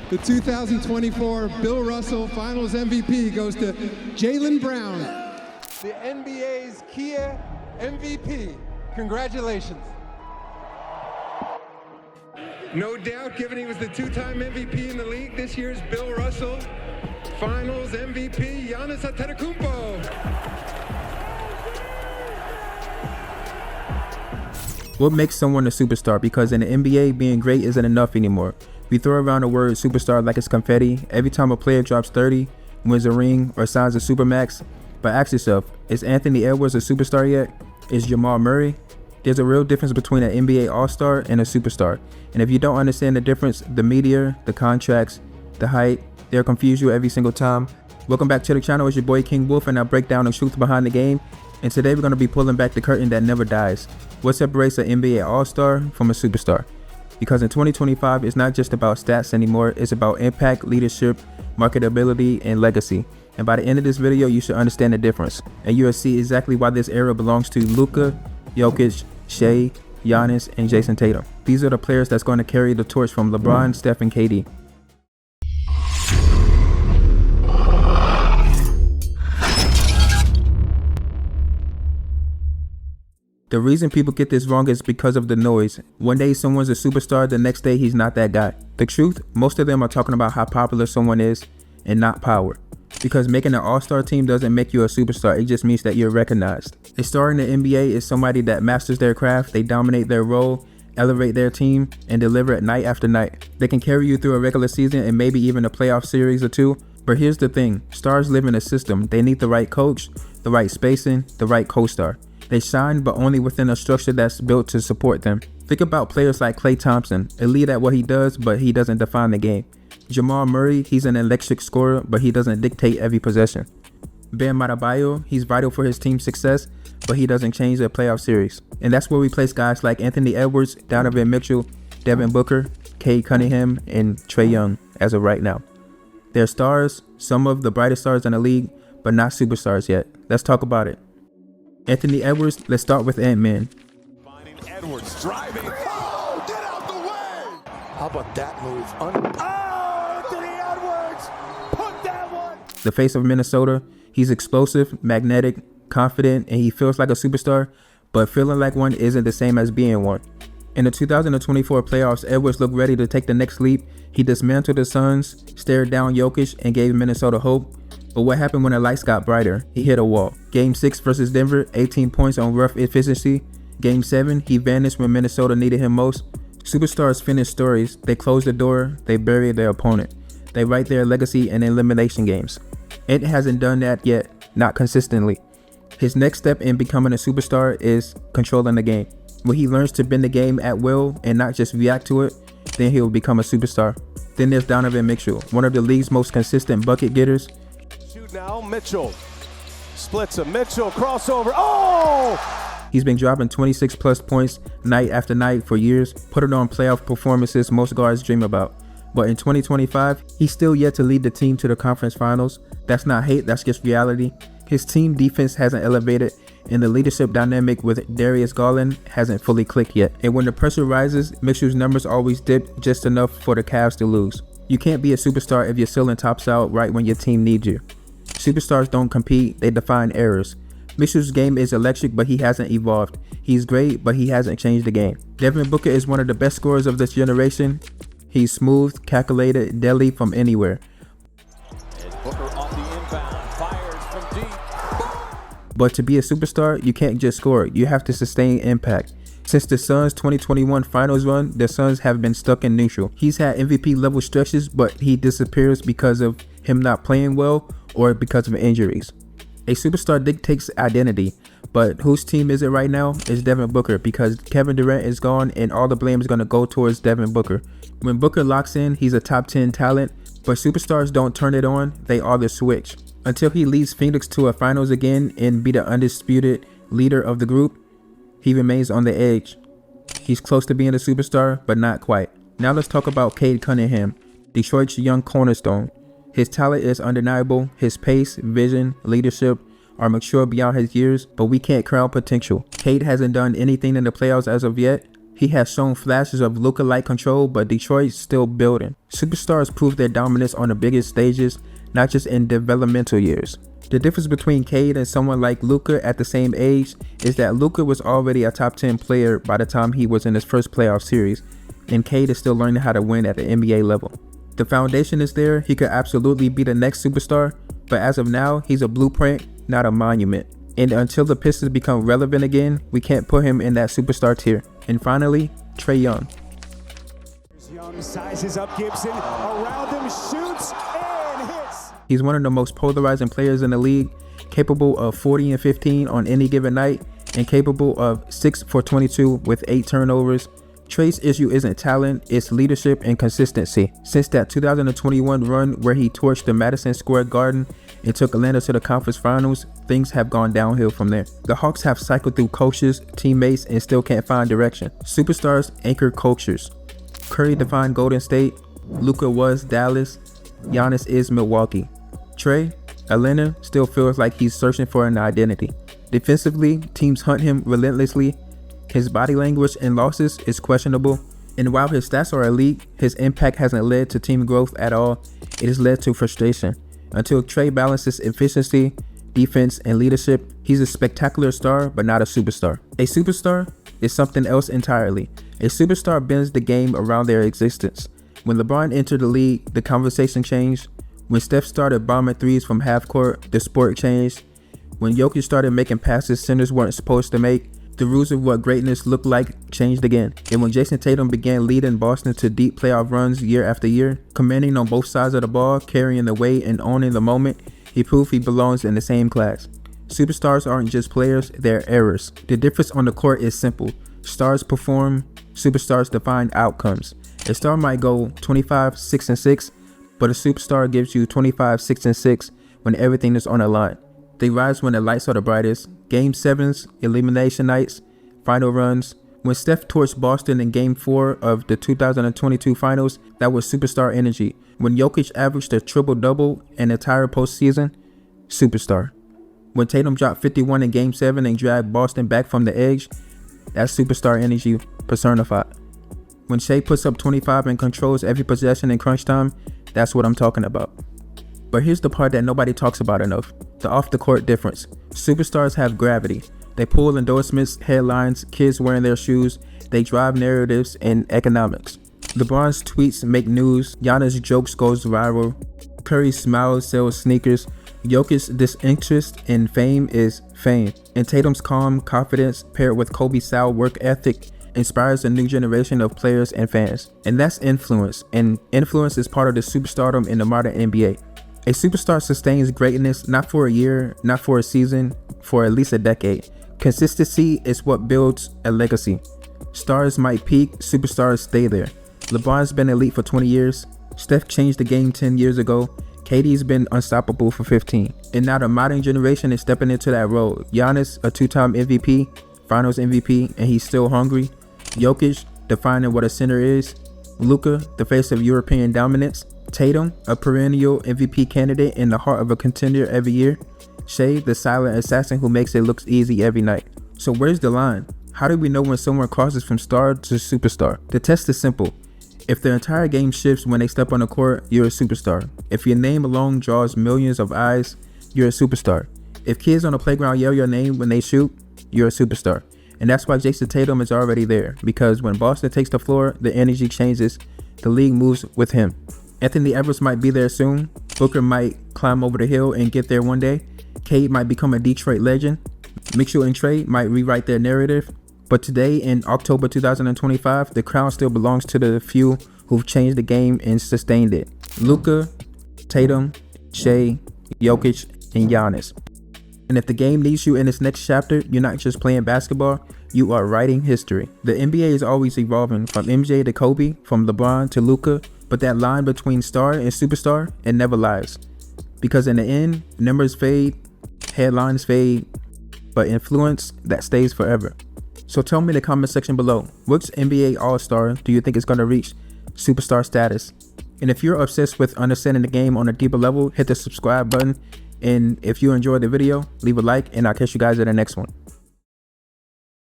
The 2024 Bill Russell Finals MVP goes to Jaylen Brown. The NBA's Kia MVP. Congratulations. No doubt, given he was the two-time MVP in the league, this year's Bill Russell Finals MVP, Giannis Antetokounmpo. What makes someone a superstar? Because in the NBA, being great isn't enough anymore. We throw around the word superstar like it's confetti every time a player drops 30, wins a ring, or signs a supermax. But ask yourself, is Anthony Edwards a superstar yet? Is Jamal Murray? There's a real difference between an NBA All-Star and a superstar. And if you don't understand the difference, the media, the contracts, the height, they'll confuse you every single time. Welcome back to the channel. It's your boy Kxng and I break down the truth behind the game. And today we're going to be pulling back the curtain that never dies. What separates an NBA All-Star from a superstar? Because in 2025, it's not just about stats anymore. It's about impact, leadership, marketability, and legacy. And by the end of this video, you should understand the difference. And you'll see exactly why this era belongs to Luka, Jokic, Shai, Giannis, and Jayson Tatum. These are the players that's going to carry the torch from LeBron, Steph, and KD. The reason people get this wrong is because of the noise. One day someone's a superstar, the next day he's not that guy. The truth, most of them are talking about how popular someone is and not power. Because making an all-star team doesn't make you a superstar, it just means that you're recognized. A star in the NBA is somebody that masters their craft, they dominate their role, elevate their team, and deliver it night after night. They can carry you through a regular season and maybe even a playoff series or two. But here's the thing, stars live in a system. They need the right coach, the right spacing, the right co-star. They shine, but only within a structure that's built to support them. Think about players like Klay Thompson, elite at what he does, but he doesn't define the game. Jamal Murray, he's an electric scorer, but he doesn't dictate every possession. Bam Adebayo, he's vital for his team's success, but he doesn't change a playoff series. And that's where we place guys like Anthony Edwards, Donovan Mitchell, Devin Booker, Cade Cunningham, and Trae Young as of right now. They're stars, some of the brightest stars in the league, but not superstars yet. Let's talk about it. Anthony Edwards, let's start with Ant-Man. Finding Edwards driving. Oh, get out the way! How about that move? Anthony Edwards! Put that one! The face of Minnesota, he's explosive, magnetic, confident, and he feels like a superstar, but feeling like one isn't the same as being one. In the 2024 playoffs, Edwards looked ready to take the next leap. He dismantled the Suns, stared down Jokic, and gave Minnesota hope. But what happened when the lights got brighter? He hit a wall. Game 6 versus Denver, 18 points on rough efficiency. Game 7, he vanished when Minnesota needed him most. Superstars finish stories. They close the door, they bury their opponent. They write their legacy in elimination games. Ant hasn't done that yet, not consistently. His next step in becoming a superstar is controlling the game. When he learns to bend the game at will and not just react to it, then he'll become a superstar. Then there's Donovan Mitchell, one of the league's most consistent bucket getters. Now Mitchell splits a Mitchell crossover. Oh! He's been dropping 26 plus points night after night for years, putting on playoff performances most guards dream about. But in 2025, he's still yet to lead the team to the conference finals. That's not hate, that's just reality. His team defense hasn't elevated, and the leadership dynamic with Darius Garland hasn't fully clicked yet. And when the pressure rises, Mitchell's numbers always dip just enough for the Cavs to lose. You can't be a superstar if your ceiling tops out right when your team needs you. Superstars don't compete, they define errors. Mitchell's game is electric, but he hasn't evolved. He's great, but he hasn't changed the game. Devin Booker is one of the best scorers of this generation. He's smooth, calculated, deadly from anywhere. Booker on the inbound, fires from deep. But to be a superstar, you can't just score, you have to sustain impact. Since the Suns' 2021 finals run, the Suns have been stuck in neutral. He's had MVP level stretches, but he disappears because of him not playing well or because of injuries. A superstar dictates identity, but whose team is it right now? It's Devin Booker, because Kevin Durant is gone and all the blame is going to go towards Devin Booker. When Booker locks in, he's a top 10 talent, but superstars don't turn it on, they are the switch. Until he leads Phoenix to a finals again and be the undisputed leader of the group, he remains on the edge. He's close to being a superstar, but not quite. Now let's talk about Cade Cunningham, Detroit's young cornerstone. His talent is undeniable, his pace, vision, leadership are mature beyond his years, but we can't crown potential. Cade hasn't done anything in the playoffs as of yet, He has shown flashes of Luka-like control, but Detroit's still building. Superstars prove their dominance on the biggest stages, not just in developmental years. The difference between Cade and someone like Luka at the same age is that Luka was already a top 10 player by the time he was in his first playoff series, and Cade is still learning how to win at the NBA level. The foundation is there, he could absolutely be the next superstar, but as of now, he's a blueprint, not a monument. And until the Pistons become relevant again, we can't put him in that superstar tier. And finally, Trae Young. Young sizes up Gibson, around him, shoots and hits. He's one of the most polarizing players in the league, capable of 40 and 15 on any given night, and capable of 6 for 22 with 8 turnovers. Trae's issue isn't talent, it's leadership and consistency. Since that 2021 run where he torched the Madison Square Garden and took Atlanta to the conference finals, things have gone downhill from there. The Hawks have cycled through coaches, teammates, and still can't find direction. Superstars anchor cultures. Curry defined Golden State, Luka was Dallas, Giannis is Milwaukee. Trae, Atlanta, still feels like he's searching for an identity. Defensively, teams hunt him relentlessly. His body language in losses is questionable, and while his stats are elite, his impact hasn't led to team growth at all. It has led to frustration. Until Trae balances efficiency, defense, and leadership, he's a spectacular star, but not a superstar. A superstar is something else entirely. A superstar bends the game around their existence. When LeBron entered the league, the conversation changed. When Steph started bombing threes from half court, the sport changed. When Jokic started making passes centers weren't supposed to make, the rules of what greatness looked like changed again. And when Jayson Tatum began leading Boston to deep playoff runs year after year, commanding on both sides of the ball, carrying the weight and owning the moment, he proved he belongs in the same class. Superstars aren't just players, they're errors. The difference on the court is simple. Stars perform, superstars define outcomes. A star might go 25, 6 and 6, but a superstar gives you 25, 6 and 6 when everything is on the line. They rise when the lights are the brightest. Game 7s, elimination nights, final runs. When Steph torched Boston in Game 4 of the 2022 finals, that was superstar energy. When Jokic averaged a triple-double an entire postseason, superstar. When Tatum dropped 51 in Game 7 and dragged Boston back from the edge, that's superstar energy personified. When Shai puts up 25 and controls every possession in crunch time, that's what I'm talking about. But here's the part that nobody talks about enough. The off-the-court difference. Superstars have gravity. They pull endorsements, headlines, kids wearing their shoes. They drive narratives and economics. LeBron's tweets make news. Giannis' jokes goes viral. Curry's smile sells sneakers. Jokic's disinterest in fame is fame. And Tatum's calm confidence paired with Kobe's work ethic inspires a new generation of players and fans. And that's influence. And influence is part of the superstardom in the modern NBA. A superstar sustains greatness not for a year, not for a season, for at least a decade. Consistency is what builds a legacy. Stars might peak, superstars stay there. LeBron's been elite for 20 years. Steph changed the game 10 years ago. KD's been unstoppable for 15. And now the modern generation is stepping into that role. Giannis, a 2-time MVP, Finals MVP, and he's still hungry. Jokic, defining what a center is. Luka, the face of European dominance. Tatum, a perennial MVP candidate in the heart of a contender every year. Shai, the silent assassin who makes it look easy every night. So where's the line? How do we know when someone crosses from star to superstar? The test is simple. If the entire game shifts when they step on the court, you're a superstar. If your name alone draws millions of eyes, you're a superstar. If kids on the playground yell your name when they shoot, you're a superstar. And that's why Jayson Tatum is already there, because when Boston takes the floor, the energy changes. The league moves with him. Anthony Edwards might be there soon. Booker might climb over the hill and get there one day. Cade might become a Detroit legend. Mitchell and Trae might rewrite their narrative. But today, in October 2025, the crown still belongs to the few who've changed the game and sustained it. Luka, Tatum, Shai, Jokic, and Giannis. And if the game needs you in its next chapter, you're not just playing basketball, you are writing history. The NBA is always evolving, from MJ to Kobe, from LeBron to Luka, but that line between star and superstar, it never lies. Because in the end, numbers fade, headlines fade, but influence, that stays forever. So tell me in the comment section below, which NBA All-Star do you think is going to reach superstar status? And if you're obsessed with understanding the game on a deeper level, hit the subscribe button. And if you enjoyed the video, leave a like, and I'll catch you guys in the next one.